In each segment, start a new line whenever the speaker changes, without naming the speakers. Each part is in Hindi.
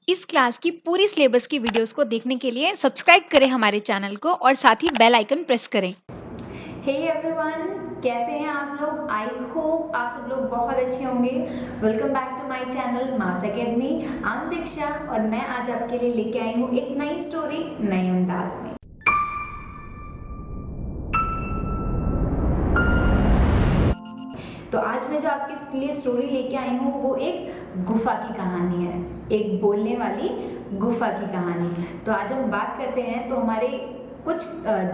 इस क्लास की पूरी सिलेबस की वीडियोस को देखने के लिए सब्सक्राइब करें हमारे चैनल को और साथ ही बेल आइकन प्रेस करें।
हे एवरीवन, कैसे हैं आप लोग? आई होप आप सब लोग बहुत अच्छे होंगे। Welcome back to my channel mass academy. I am Diksha और मैं आज आपके लिए लेके आई हूँ एक नई स्टोरी नए अंदाज में। तो आज मैं जो आपके लिए स्टोरी लेके आई हूँ वो एक गुफा की कहानी है, एक बोलने वाली गुफा की कहानी। तो आज हम बात करते हैं तो हमारे कुछ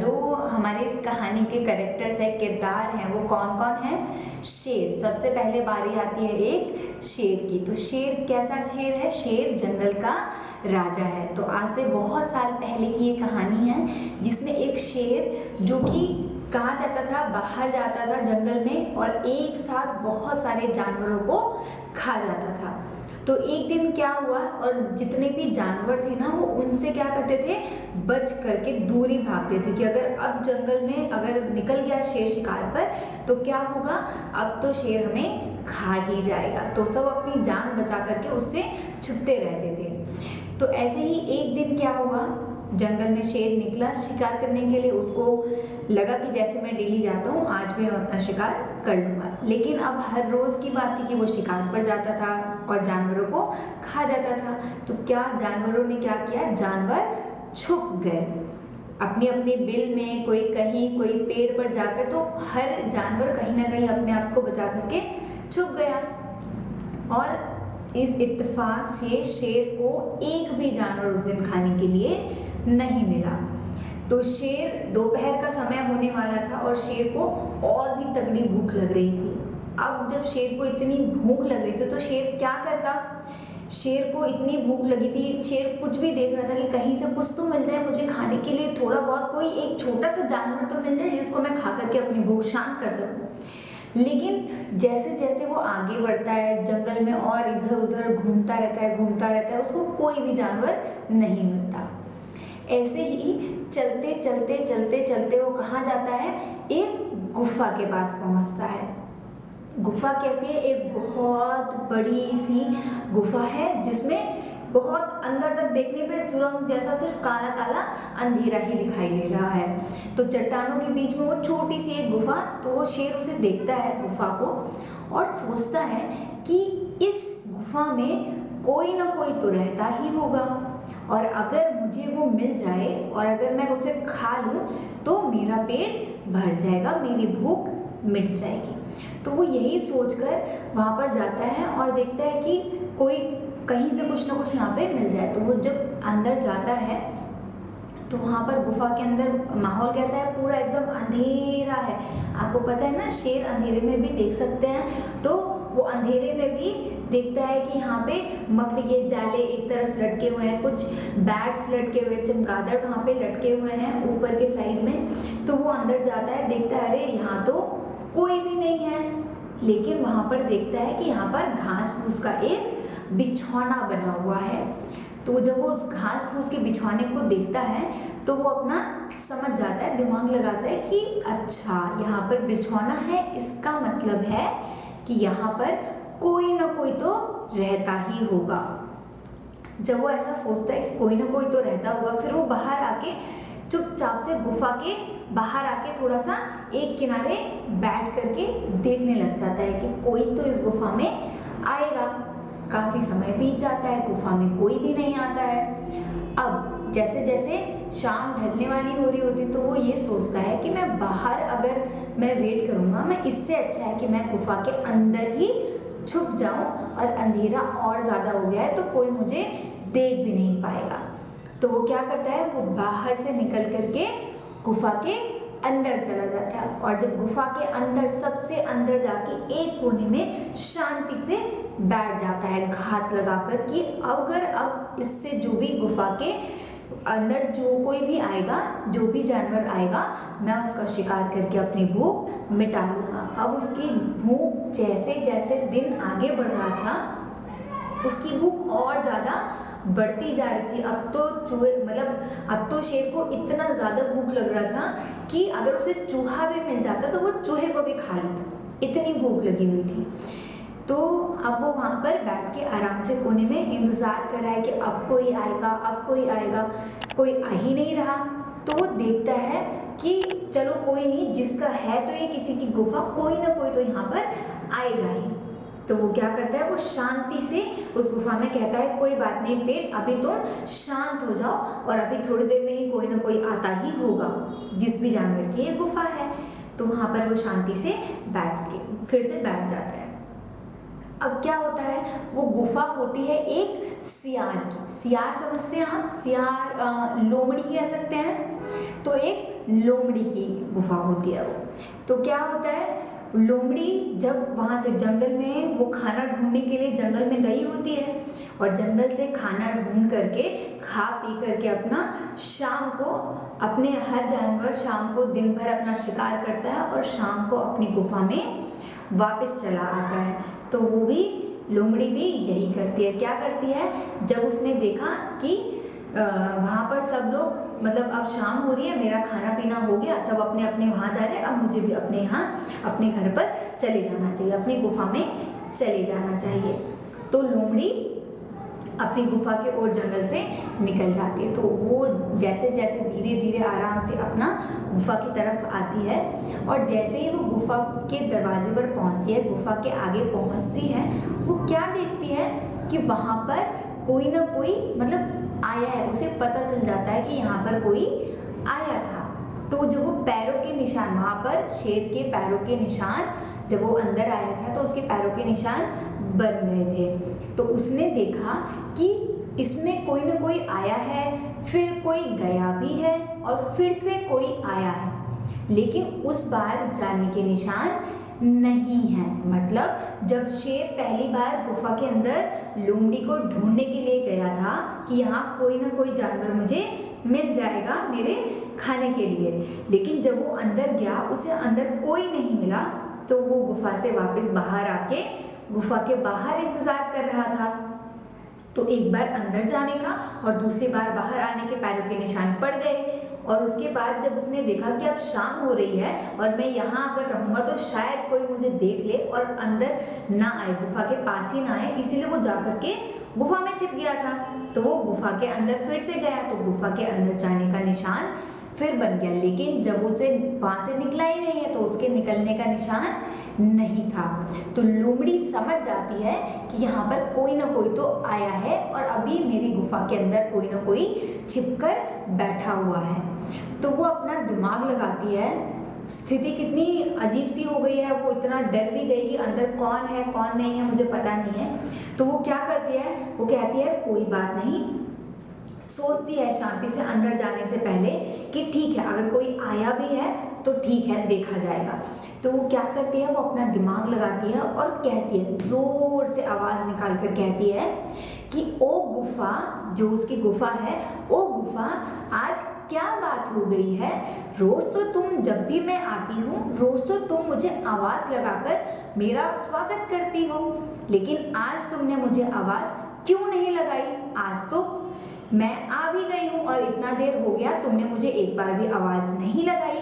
जो हमारे इस कहानी के कैरेक्टर्स है, किरदार हैं, वो कौन कौन है। शेर, सबसे पहले बारी आती है एक शेर की। तो शेर कैसा शेर है? शेर जंगल का राजा है। तो आज से बहुत साल पहले की ये कहानी है जिसमें एक शेर जो कि कहाँ जाता था, बाहर जाता था जंगल में और एक साथ बहुत सारे जानवरों को खा जाता था। तो एक दिन क्या हुआ, और जितने भी जानवर थे ना वो उनसे क्या करते थे, बच करके दूरी भागते थे कि अगर अब जंगल में अगर निकल गया शेर शिकार पर तो क्या होगा, अब तो शेर हमें खा ही जाएगा। तो सब अपनी जान बचा करके उससे छुपते रहते थे। तो ऐसे ही एक दिन क्या हुआ, जंगल में शेर निकला शिकार करने के लिए। उसको लगा कि जैसे मैं डेली जाता हूँ आज भी मैं अपना शिकार कर लूँगा। लेकिन अब हर रोज़ की बात थी कि वो शिकार पर जाता था और जानवरों को खा जाता था। तो क्या जानवरों ने क्या किया, जानवर छुप गए अपनी अपनी बिल में, कोई कहीं कोई पेड़ पर जाकर। तो हर जानवर कहीं ना कहीं अपने आप को बचा करके छुप गया। और इस इत्तेफाक से शेर को एक भी जानवर उस दिन खाने के लिए नहीं मिला। तो शेर, दोपहर का समय होने वाला था और शेर को और भी तगड़ी भूख लग रही थी। अब जब शेर को इतनी भूख लग रही थी तो शेर क्या करता, शेर को इतनी भूख लगी थी, शेर कुछ भी देख रहा था कि कहीं से कुछ तो मिल जाए मुझे खाने के लिए, थोड़ा बहुत कोई एक छोटा सा जानवर तो मिल जाए जिसको मैं खा करके अपनी भूख शांत कर सकूं। लेकिन जैसे जैसे वो आगे बढ़ता है जंगल में और इधर उधर घूमता रहता है, उसको कोई भी जानवर नहीं मिलता। ऐसे ही चलते चलते चलते चलते वो कहाँ जाता है, एक गुफा के पास पहुंचता है। गुफा कैसी है, एक बहुत बड़ी सी गुफा है जिसमें बहुत अंदर तक देखने पे सुरंग जैसा सिर्फ काला काला अंधेरा ही दिखाई दे रहा है। तो चट्टानों के बीच में वो छोटी सी एक गुफा। तो वो शेर उसे देखता है गुफा को और सोचता है कि इस गुफा में कोई ना कोई तो रहता ही होगा और अगर मुझे वो मिल जाए और अगर मैं उसे खा लूँ तो मेरा पेट भर जाएगा, मेरी भूख मिट जाएगी। तो वो यही सोचकर वहाँ पर जाता है और देखता है कि कोई कहीं से कुछ ना कुछ यहाँ पे मिल जाए। तो वो जब अंदर जाता है तो वहाँ पर गुफा के अंदर माहौल कैसा है, पूरा एकदम अंधेरा है। आपको पता है ना, शेर अंधेरे में भी देख सकते हैं। तो वो अंधेरे में भी देखता है कि यहाँ पे मकड़ी के जाले एक तरफ लटके हुए हैं, कुछ बैट्स लटके हुए, चमगादड़ वहाँ पे लटके हुए हैं ऊपर के साइड में। तो वो अंदर जाता है, देखता है अरे यहाँ तो कोई भी नहीं है। लेकिन वहाँ पर देखता है कि यहाँ पर घास फूस का एक बिछौना बना हुआ है। तो जब वो उस घास फूस के बिछौने को देखता है तो वो अपना समझ जाता है, दिमाग लगाता है कि अच्छा यहाँ पर बिछौना है, इसका मतलब है कि यहाँ पर कोई ना कोई तो रहता ही होगा। जब वो ऐसा सोचता है कि कोई ना कोई तो रहता होगा, फिर वो बाहर आके चुपचाप से गुफा के बाहर आके थोड़ा सा एक किनारे बैठ करके देखने लग जाता है कि कोई तो इस गुफा में आएगा। काफी समय बीत जाता है, गुफा में कोई भी नहीं आता है। अब जैसे जैसे शाम ढलने वाली हो रही होती तो वो ये सोचता है कि मैं बाहर अगर मैं वेट करूंगा, मैं इससे अच्छा है कि मैं गुफा के अंदर ही छुप जाऊं और अंधेरा और ज्यादा हो गया है तो कोई मुझे देख भी नहीं पाएगा। तो वो क्या करता है, वो बाहर से निकल करके गुफा के अंदर चला जाता है और जब गुफा के अंदर सबसे अंदर जाके एक कोने में शांति से बैठ जाता है घात लगाकर कि अगर अब इससे जो भी गुफा के अंदर जो कोई भी आएगा, जो भी जानवर आएगा, मैं उसका शिकार करके अपनी भूख मिटा लूंगा। अब उसकी भूख जैसे जैसे दिन आगे बढ़ रहा था उसकी भूख और ज्यादा बढ़ती जा रही थी। अब तो चूहे मतलब अब तो शेर को इतना ज्यादा भूख लग रहा था कि अगर उसे चूहा भी मिल जाता तो वो चूहे को भी खा लेता, इतनी भूख लगी हुई थी। तो अब वो वहाँ पर बैठ के आराम से कोने में इंतज़ार कर रहा है कि अब कोई आएगा, अब कोई आएगा। कोई आ ही नहीं रहा। तो वो देखता है कि चलो कोई नहीं, जिसका है तो ये किसी की गुफा, कोई ना कोई तो यहाँ पर आएगा ही। तो वो क्या करता है, वो शांति से उस गुफा में कहता है कोई बात नहीं पेट, अभी तुम शांत हो जाओ और अभी थोड़ी देर में ही कोई ना कोई आता ही होगा, जिस भी जानवर की ये गुफा है। तो वहाँ पर वो शांति से फिर से बैठ जाता है। अब क्या होता है, वो गुफा होती है एक सियार की। सियार समझते हैं आप, सियार लोमड़ी कह सकते हैं। तो एक लोमड़ी की गुफा होती है वो। तो क्या होता है, लोमड़ी जब वहाँ से जंगल में वो खाना ढूंढने के लिए जंगल में गई होती है और जंगल से खाना ढूंढ करके खा पी करके अपना शाम को, अपने हर जानवर शाम को दिन भर अपना शिकार करता है और शाम को अपनी गुफा में वापस चला आता है। तो वो भी, लोमड़ी भी यही करती है। क्या करती है, जब उसने देखा कि वहाँ पर सब लोग, मतलब अब शाम हो रही है, मेरा खाना पीना हो गया, सब अपने अपने वहाँ जा रहे हैं, अब मुझे भी अपने यहाँ अपने घर पर चले जाना चाहिए, अपनी गुफा में चले जाना चाहिए। तो लोमड़ी अपनी गुफा के ओर जंगल से निकल जाती है। तो वो जैसे जैसे धीरे धीरे आराम से अपना गुफा की तरफ आती है और जैसे ही वो गुफा के दरवाजे पर पहुंचती है, गुफा के आगे पहुंचती है, वो क्या देखती है कि वहाँ पर कोई ना कोई मतलब आया है। उसे पता चल जाता है कि यहाँ पर कोई आया था। तो जो वो पैरों के निशान, वहाँ पर शेर के पैरों के निशान, जब वो अंदर आया था तो उसके पैरों के निशान बन गए थे। तो उसने देखा कि इसमें कोई ना कोई आया है, फिर कोई गया भी है और फिर से कोई आया है, लेकिन उस बार जाने के निशान नहीं है। मतलब जब शेर पहली बार गुफा के अंदर लोमड़ी को ढूंढने के लिए गया था कि यहाँ कोई ना कोई जानवर मुझे मिल जाएगा मेरे खाने के लिए, लेकिन जब वो अंदर गया उसे अंदर कोई नहीं मिला। तो वो गुफा से वापस बाहर आके गुफा के बाहर इंतजार कर रहा था। तो एक बार अंदर जाने का और दूसरी बार बाहर आने के पैरों के निशान पड़ गए। और उसके बाद जब उसने देखा कि अब शाम हो रही है और मैं यहाँ अगर रहूँगा तो शायद कोई मुझे देख ले और अंदर ना आए, गुफा के पास ही ना आए, इसीलिए वो जाकर के गुफा में छिप गया था। तो वो गुफा के अंदर फिर से गया, तो गुफा के अंदर जाने का निशान फिर बन गया, लेकिन जब उसे वहाँ से निकला ही नहीं है तो उसके निकलने का निशान नहीं था। तो लोमड़ी समझ जाती है कि यहाँ पर कोई ना कोई तो आया है और अभी मेरी गुफा के अंदर कोई ना कोई छिपकर बैठा हुआ है। तो वो अपना दिमाग लगाती है। स्थिति कितनी अजीब सी हो गई है, वो इतना डर भी गई कि अंदर कौन है कौन नहीं है मुझे पता नहीं है। तो वो क्या करती है, वो कहती है कोई बात नहीं, सोचती है शांति से अंदर जाने से पहले कि ठीक है अगर कोई आया भी है तो ठीक है देखा जाएगा। तो वो क्या करती है, वो अपना दिमाग लगाती है और कहती है, जोर से आवाज निकाल कर कहती है कि ओ गुफा, जो उसकी गुफा है, ओ गुफा आज क्या बात हो गई है, रोज तो तुम, जब भी मैं आती हूँ रोज तो तुम मुझे आवाज लगाकर मेरा स्वागत करती हो, लेकिन आज तुमने मुझे आवाज क्यों नहीं लगाई। आज तो मैं आ भी गई हूँ और इतना देर हो गया, तुमने मुझे एक बार भी आवाज नहीं लगाई,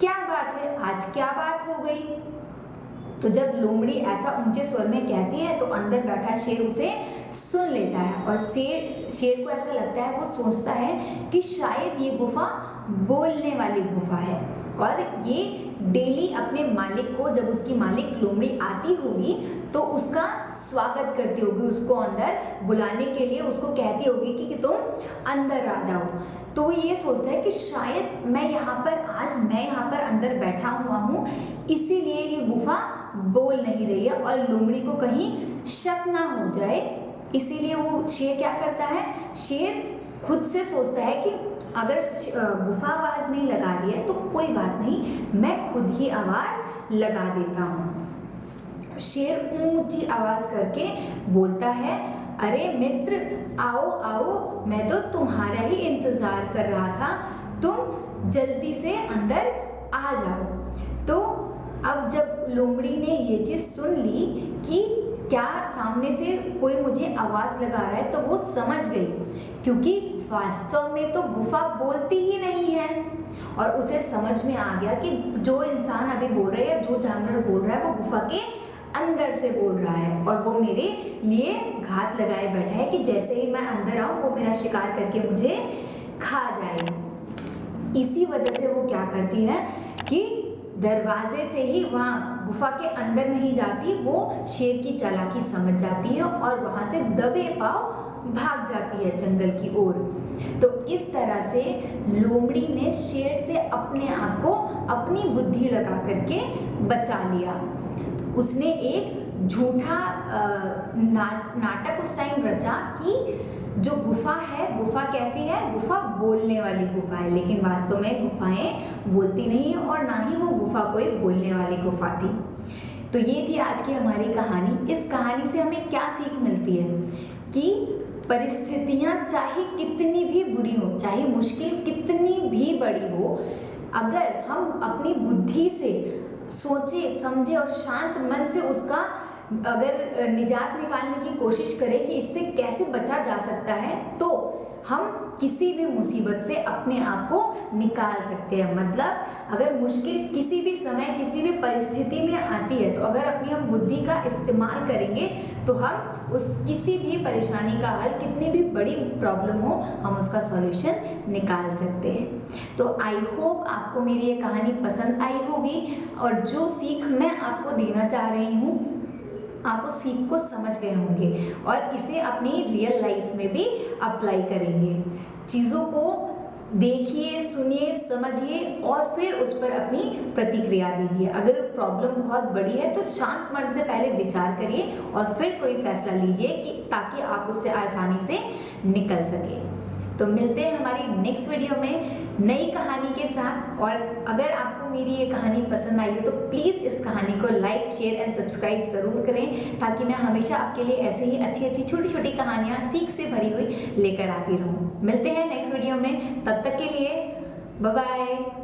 क्या बात है, आज क्या बात हो गई। तो जब लोमड़ी ऐसा ऊंचे स्वर में कहती है तो अंदर बैठा शेर उसे सुन लेता है और शेर को ऐसा लगता है, वो सोचता है कि शायद ये गुफा बोलने वाली गुफा है और ये डेली अपने मालिक को, जब उसकी मालिक लोमड़ी आती होगी तो उसका स्वागत करती होगी, उसको अंदर बुलाने के लिए उसको कहती होगी कि तुम अंदर आ जाओ। तो वो ये सोचता है कि शायद मैं यहाँ पर अंदर बैठा हुआ हूँ, इसीलिए ये गुफा बोल नहीं रही है और लोमड़ी को कहीं शक ना हो जाए, इसीलिए वो शेर क्या करता है, शेर खुद से सोचता है कि अगर गुफा आवाज नहीं लगा रही है तो कोई बात नहीं, मैं खुद ही आवाज लगा देता हूँ। शेर ऊंची आवाज करके बोलता है, अरे मित्र आओ आओ, मैं तो तुम्हारा ही इंतजार कर रहा था, तुम जल्दी से अंदर आ जाओ। तो अब जब लोमड़ी ने ये चीज सुन ली कि क्या सामने से कोई मुझे आवाज लगा रहा है, तो वो समझ गई, क्योंकि वास्तव में तो गुफा बोलती ही नहीं है। और उसे समझ में आ गया कि जो इंसान अभी बोल रहा है या जो जानवर बोल रहा है वो गुफा के अंदर से बोल रहा है और वो मेरे लिए घात लगाए बैठा है कि जैसे ही मैं अंदर आऊं वो मेरा शिकार करके मुझे खा जाए। इसी वजह से वो क्या करती है कि दरवाजे से ही वहाँ गुफा के अंदर नहीं जाती, वो शेर की चालाकी समझ जाती है और वहाँ से दबे पांव भाग जाती है जंगल की ओर। तो इस तरह से लोमड़ी ने शेर से अपने आप को अपनी बुद्धि लगा करके बचा लिया। उसने एक झूठा नाटक उस टाइम रचा कि जो गुफा है, गुफा कैसी है, गुफा बोलने वाली गुफा है, लेकिन वास्तव में गुफाएं बोलती नहीं है और ना ही वो गुफा कोई बोलने वाली गुफा थी। तो ये थी आज की हमारी कहानी। इस कहानी से हमें क्या सीख मिलती है कि परिस्थितियां चाहे कितनी भी बुरी हो, चाहे मुश्किल कितनी भी बड़ी हो, अगर हम अपनी बुद्धि से सोचे समझे और शांत मन से उसका अगर निजात निकालने की कोशिश करें कि इससे कैसे बचा जा सकता है, तो हम किसी भी मुसीबत से अपने आप को निकाल सकते हैं। मतलब अगर मुश्किल किसी भी समय किसी भी परिस्थिति में आती है, तो अगर अपनी हम बुद्धि का इस्तेमाल करेंगे तो हम उस किसी भी परेशानी का हल, कितनी भी बड़ी प्रॉब्लम हो, हम उसका सॉल्यूशन निकाल सकते हैं। तो आई होप आपको मेरी ये कहानी पसंद आई होगी और जो सीख मैं आपको देना चाह रही हूँ आप उस सीख को समझ गए होंगे और इसे अपनी रियल लाइफ में भी अप्लाई करेंगे। चीज़ों को देखिए, सुनिए, समझिए और फिर उस पर अपनी प्रतिक्रिया दीजिए। अगर प्रॉब्लम बहुत बड़ी है तो शांत मन से पहले विचार करिए और फिर कोई फैसला लीजिए कि ताकि आप उससे आसानी से निकल सके। तो मिलते हैं हमारी नेक्स्ट वीडियो में नई कहानी के साथ। और अगर आपको मेरी ये कहानी पसंद आई हो तो प्लीज़ इस कहानी को लाइक, शेयर एंड सब्सक्राइब ज़रूर करें, ताकि मैं हमेशा आपके लिए ऐसे ही अच्छी अच्छी छोटी छोटी कहानियाँ सीख से भरी हुई लेकर आती रहूँ। मिलते हैं नेक्स्ट वीडियो में, तब तक के लिए बाय बाय।